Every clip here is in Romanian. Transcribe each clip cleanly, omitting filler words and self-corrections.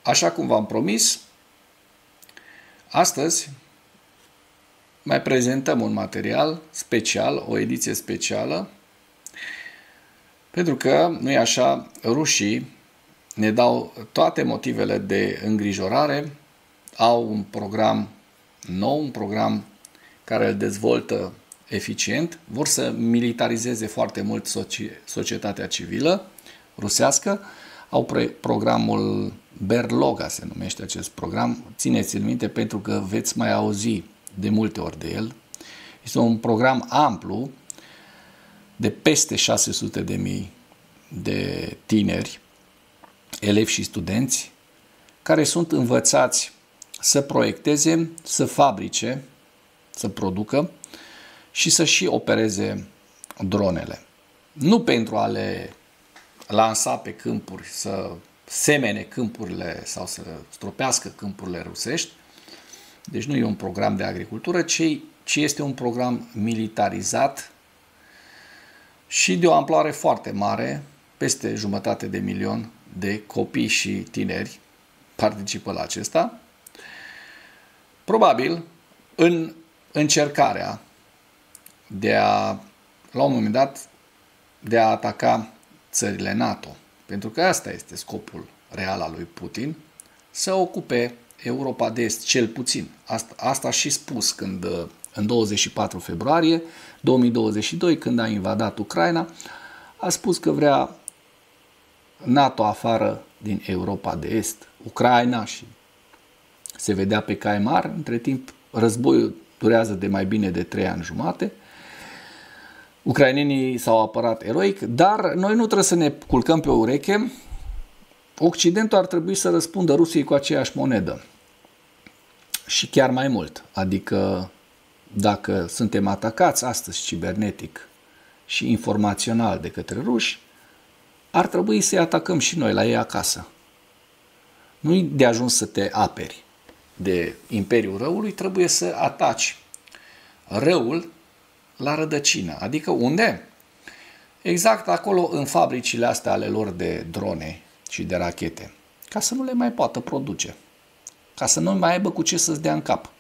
Așa cum v-am promis, astăzi mai prezentăm un material special, o ediție specială, pentru că, nu-i așa, rușii ne dau toate motivele de îngrijorare, au un program nou, un program care îl dezvoltă eficient, vor să militarizeze foarte mult societatea civilă rusească, au programul Berloga, se numește acest program, țineți-l minte pentru că veți mai auzi de multe ori de el. Este un program amplu de peste 600.000 de tineri, elevi și studenți, care sunt învățați să proiecteze, să fabrice, să producă și să și opereze dronele. Nu pentru a le lansa pe câmpuri, să semene câmpurile sau să stropească câmpurile rusești. Deci nu e un program de agricultură, ci este un program militarizat și de o amploare foarte mare, peste 500 de milioni de copii și tineri participă la acesta. Probabil în încercarea de a, la un moment dat, de a ataca țările NATO. Pentru că asta este scopul real al lui Putin, să ocupe Europa de Est, cel puțin. Asta a și spus când, în 24 februarie 2022, când a invadat Ucraina, a spus că vrea NATO afară din Europa de Est, Ucraina, și se vedea pe cai mari. Între timp, războiul durează de mai bine de 3 ani jumate. Ucrainenii s-au apărat eroic, dar noi nu trebuie să ne culcăm pe ureche. Occidentul ar trebui să răspundă Rusiei cu aceeași monedă. Și chiar mai mult. Adică dacă suntem atacați astăzi cibernetic și informațional de către ruși, ar trebui să-i atacăm și noi la ei acasă. Nu-i de ajuns să te aperi de Imperiul Răului, trebuie să ataci răul la rădăcină. Adică unde? Exact acolo, în fabricile astea ale lor de drone și de rachete, ca să nu le mai poată produce, ca să nu mai aibă cu ce să-ți dea în cap.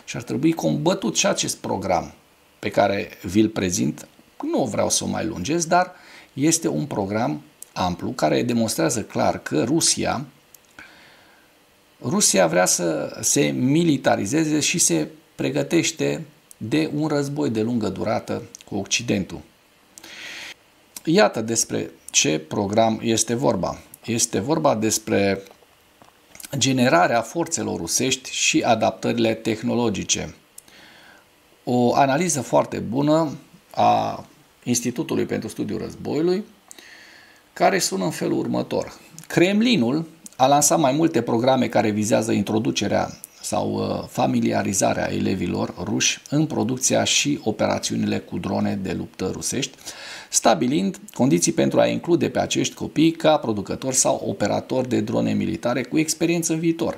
Și ar trebui combătut și acest program pe care vi-l prezint. Nu vreau să o mai lungesc, dar este un program amplu care demonstrează clar că Rusia vrea să se militarizeze și se pregătește de un război de lungă durată cu Occidentul. Iată despre ce program este vorba. Este vorba despre generarea forțelor rusești și adaptările tehnologice. O analiză foarte bună a Institutului pentru Studiul Războiului, care sună în felul următor. Kremlinul a lansat mai multe programe care vizează introducerea sau familiarizarea elevilor ruși în producția și operațiunile cu drone de luptă rusești, stabilind condiții pentru a include pe acești copii ca producători sau operatori de drone militare cu experiență în viitor.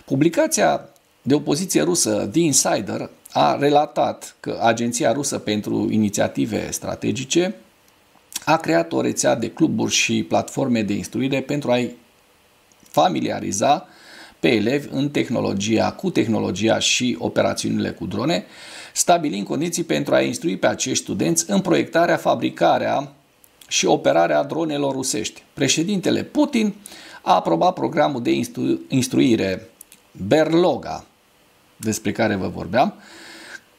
Publicația de opoziție rusă The Insider a relatat că Agenția Rusă pentru Inițiative Strategice a creat o rețea de cluburi și platforme de instruire pentru a-i familiariza pe elevi cu tehnologia și operațiunile cu drone, stabilind condiții pentru a instrui pe acești studenți în proiectarea, fabricarea și operarea dronelor rusești. Președintele Putin a aprobat programul de instruire Berloga, despre care vă vorbeam,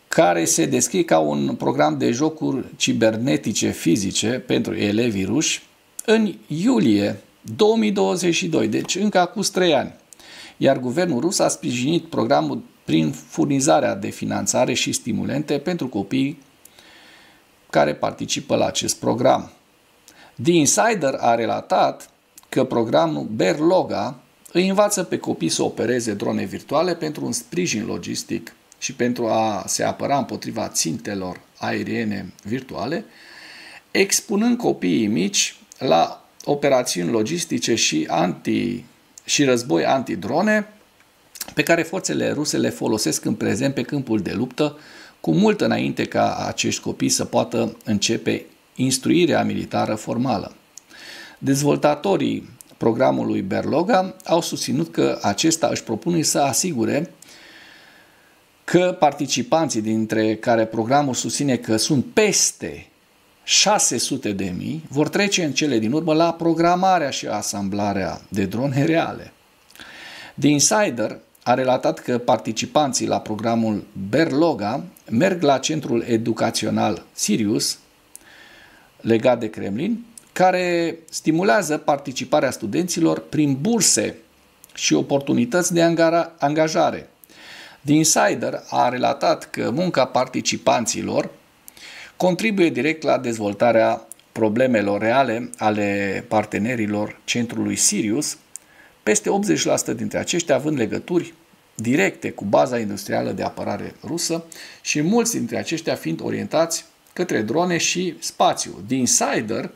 care se descrie ca un program de jocuri cibernetice fizice pentru elevii ruși în iulie 2022, deci încă acum 3 ani. Iar guvernul rus a sprijinit programul prin furnizarea de finanțare și stimulente pentru copiii care participă la acest program. The Insider a relatat că programul Berloga îi învață pe copii să opereze drone virtuale pentru un sprijin logistic și pentru a se apăra împotriva țintelor aeriene virtuale, expunând copiii mici la operațiuni logistice și război antidrone pe care forțele ruse le folosesc în prezent pe câmpul de luptă, cu mult înainte ca acești copii să poată începe instruirea militară formală. Dezvoltatorii programului Berloga au susținut că acesta își propune să asigure că participanții, dintre care programul susține că sunt peste 600.000, vor trece în cele din urmă la programarea și asamblarea de drone reale. The Insider a relatat că participanții la programul Berloga merg la centrul educațional Sirius, legat de Kremlin, care stimulează participarea studenților prin burse și oportunități de angajare. The Insider a relatat că munca participanților contribuie direct la dezvoltarea problemelor reale ale partenerilor centrului Sirius, peste 80% dintre aceștia având legături directe cu baza industrială de apărare rusă și mulți dintre aceștia fiind orientați către drone și spațiu. The Insider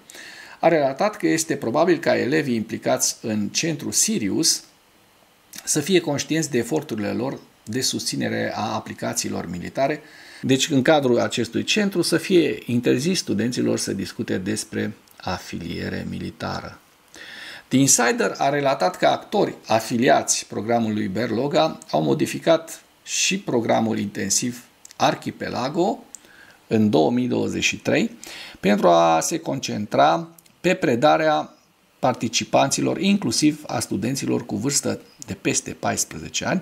a relatat că este probabil ca elevii implicați în centrul Sirius să fie conștienți de eforturile lor de susținere a aplicațiilor militare. Deci, în cadrul acestui centru să fie interzis studenților să discute despre afiliere militară. The Insider a relatat că actori afiliați programului Berloga au modificat și programul intensiv Archipelago în 2023 pentru a se concentra pe predarea participanților, inclusiv a studenților cu vârstă de peste 14 ani,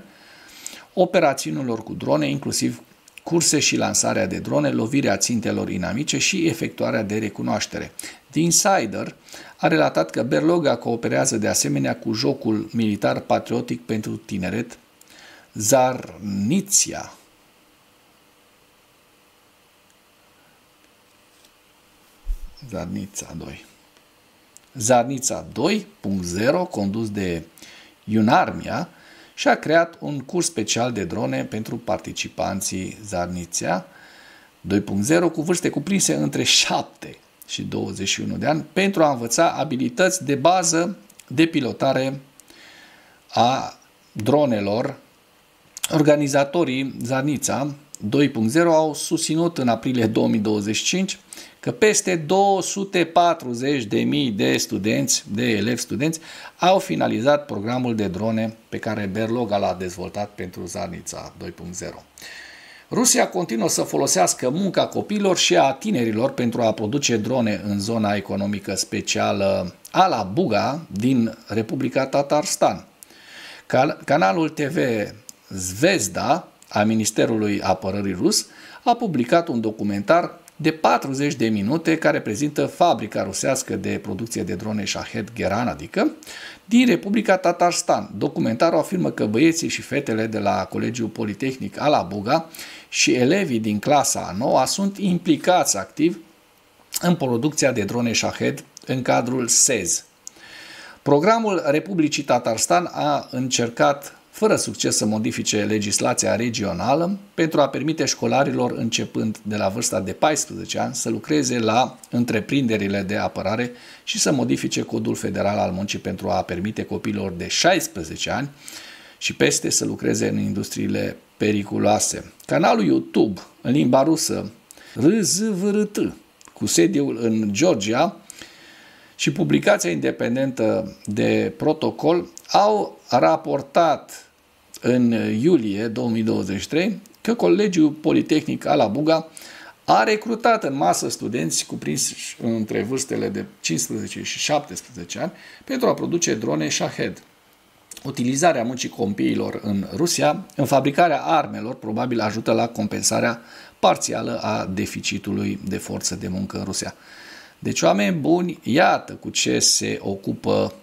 operațiunilor cu drone, inclusiv curse și lansarea de drone, lovirea țintelor inamice și efectuarea de recunoaștere. The Insider a relatat că Berloga cooperează de asemenea cu jocul militar patriotic pentru tineret Zarnitsia. Zarnitsa 2.0, condus de Iunarmia, și-a creat un curs special de drone pentru participanții Zarnitsia 2.0 cu vârste cuprinse între 7 și 21 de ani pentru a învăța abilități de bază de pilotare a dronelor. Organizatorii Zarnitsa 2.0 au susținut în aprilie 2025 că peste 240.000 de elevi studenți au finalizat programul de drone pe care Berloga l-a dezvoltat pentru Zarnitsa 2.0. Rusia continuă să folosească munca copiilor și a tinerilor pentru a produce drone în zona economică specială Ala-Buga din Republica Tatarstan. Canalul TV Zvezda a Ministerului Apărării rus a publicat un documentar de 40 de minute care prezintă fabrica rusească de producție de drone Shahed Geranadică din Republica Tatarstan. Documentarul afirmă că băieții și fetele de la Colegiul Politehnic Ala-Buga și elevii din clasa a 9-a sunt implicați activ în producția de drone Shahed în cadrul SEZ. Programul Republicii Tatarstan a încercat fără succes să modifice legislația regională pentru a permite școlarilor începând de la vârsta de 14 ani să lucreze la întreprinderile de apărare și să modifice codul federal al muncii pentru a permite copiilor de 16 ani și peste să lucreze în industriile periculoase. Canalul YouTube în limba rusă RZVRT cu sediul în Georgia și publicația independentă de Protocol au raportat în iulie 2023 că Colegiul Politehnic Ala-Buga a recrutat în masă studenți cuprinși între vârstele de 15 și 17 ani pentru a produce drone Shahed. Utilizarea muncii copiilor în Rusia, în fabricarea armelor, probabil ajută la compensarea parțială a deficitului de forță de muncă în Rusia. Deci, oameni buni, iată cu ce se ocupă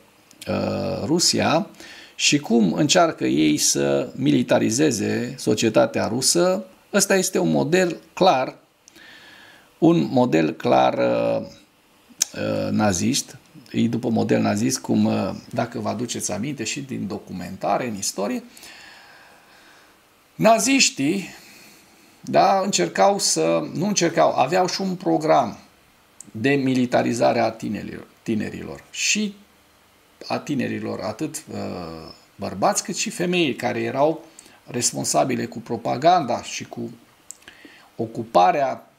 Rusia și cum încearcă ei să militarizeze societatea rusă. Ăsta este un model clar nazist, e după model nazist, cum, dacă vă aduceți aminte și din documentare, în istorie, naziștii, da, aveau și un program de militarizare a tinerilor și a tinerilor, atât bărbați cât și femei, care erau responsabile cu propaganda și cu ocuparea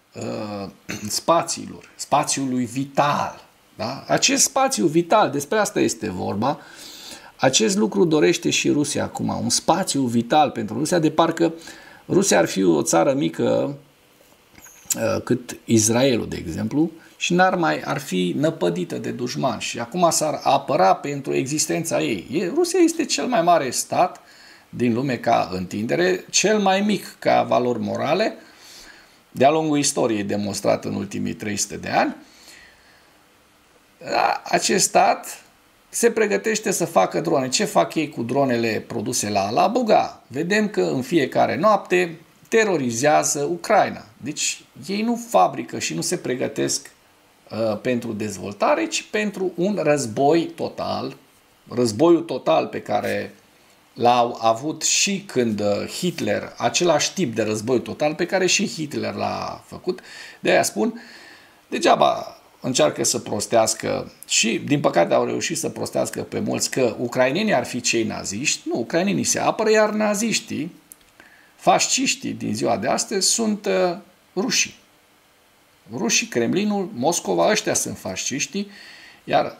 spațiului vital Da? Acest spațiu vital, despre asta este vorba, acest lucru dorește și Rusia acum, un spațiu vital pentru Rusia, de parcă Rusia ar fi o țară mică cât Israelul, de exemplu, și ar fi năpădită de dușmani și acum s-ar apăra pentru existența ei. Rusia este cel mai mare stat din lume ca întindere, cel mai mic ca valori morale, de-a lungul istoriei demonstrat în ultimii 300 de ani. Acest stat se pregătește să facă drone. Ce fac ei cu dronele produse la Alabuga? Vedem că în fiecare noapte terorizează Ucraina. Deci ei nu fabrică și nu se pregătesc pentru dezvoltare, ci pentru un război total. Războiul total pe care l-au avut și când Hitler, același tip de război total pe care și Hitler l-a făcut. De aia spun, degeaba încearcă să prostească și, din păcate, au reușit să prostească pe mulți că ucrainenii ar fi cei naziști. Nu, ucrainenii se apără, iar naziștii, fasciștii din ziua de astăzi sunt rușii. Rușii, Kremlinul, Moscova, ăștia sunt fasciștii, iar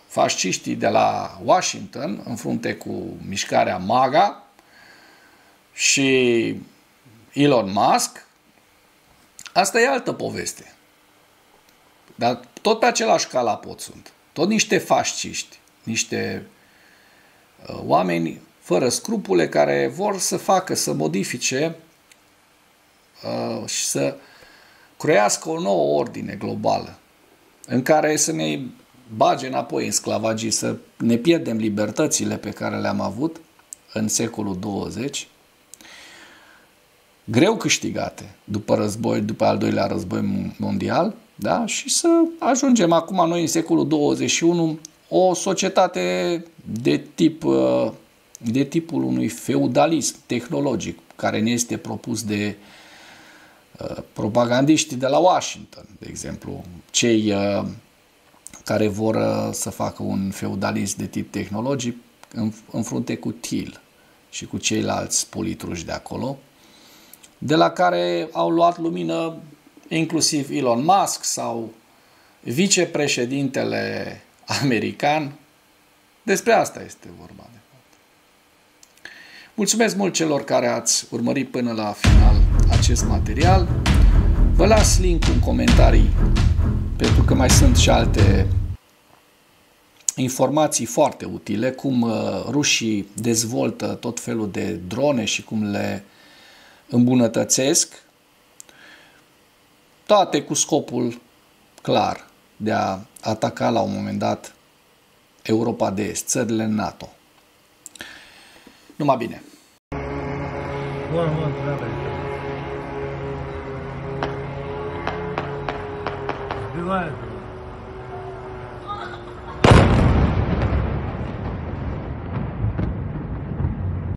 fasciștii de la Washington, în frunte cu mișcarea MAGA și Elon Musk, asta e altă poveste. Dar tot pe același calapot sunt. Tot niște fasciști, niște oameni fără scrupule care vor să facă, să modifice și să crească o nouă ordine globală în care să ne bage înapoi în sclavagii, să ne pierdem libertățile pe care le-am avut în secolul 20, greu câștigate după război, după al doilea război mondial, da? Și să ajungem acum noi în secolul 21 o societate de tipul unui feudalism tehnologic care ne este propus de propagandiștii de la Washington, de exemplu, cei care vor să facă un feudalism de tip tehnologic în frunte cu Thiel și cu ceilalți politruși de acolo, de la care au luat lumină inclusiv Elon Musk sau vicepreședintele american. Despre asta este vorba. De fapt. Mulțumesc mult celor care ați urmărit până la final acest material. Vă las link în comentarii pentru că mai sunt și alte informații foarte utile, cum rușii dezvoltă tot felul de drone și cum le îmbunătățesc, toate cu scopul clar de a ataca la un moment dat Europa de Est, țările NATO. Numai bine! Бывает.